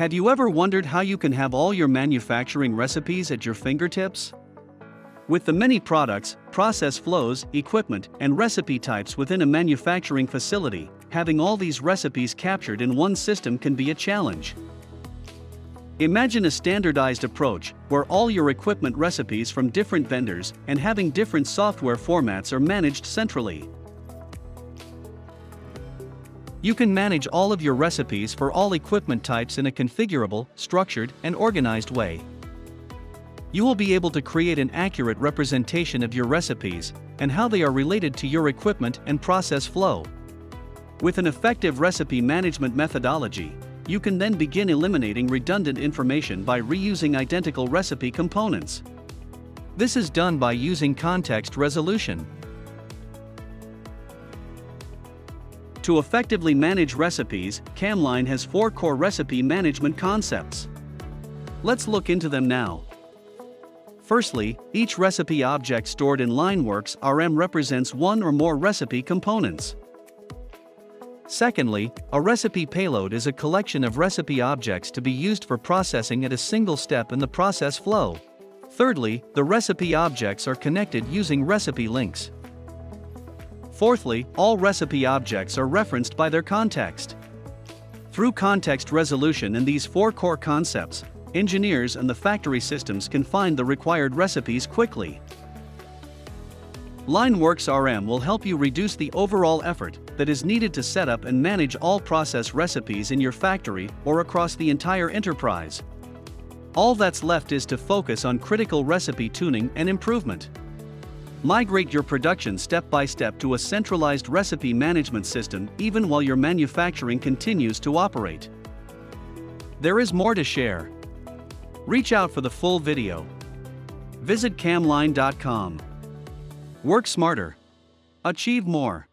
Have you ever wondered how you can have all your manufacturing recipes at your fingertips? With the many products, process flows, equipment, and recipe types within a manufacturing facility, having all these recipes captured in one system can be a challenge. Imagine a standardized approach where all your equipment recipes from different vendors and having different software formats are managed centrally. You can manage all of your recipes for all equipment types in a configurable, structured, and organized way. You will be able to create an accurate representation of your recipes and how they are related to your equipment and process flow. With an effective recipe management methodology, you can then begin eliminating redundant information by reusing identical recipe components. This is done by using context resolution. To effectively manage recipes, CamLine has 4 core recipe management concepts. Let's look into them now. Firstly, each recipe object stored in LineWorks RM represents one or more recipe components. Secondly, a recipe payload is a collection of recipe objects to be used for processing at a single step in the process flow. Thirdly, the recipe objects are connected using recipe links. Fourthly, all recipe objects are referenced by their context. Through context resolution and these 4 core concepts, engineers and the factory systems can find the required recipes quickly. LineWorks RM will help you reduce the overall effort that is needed to set up and manage all process recipes in your factory or across the entire enterprise. All that's left is to focus on critical recipe tuning and improvement. Migrate your production step by step to a centralized recipe management system even while your manufacturing continues to operate. There is more to share. Reach out for the full video. Visit camline.com. Work smarter. Achieve more.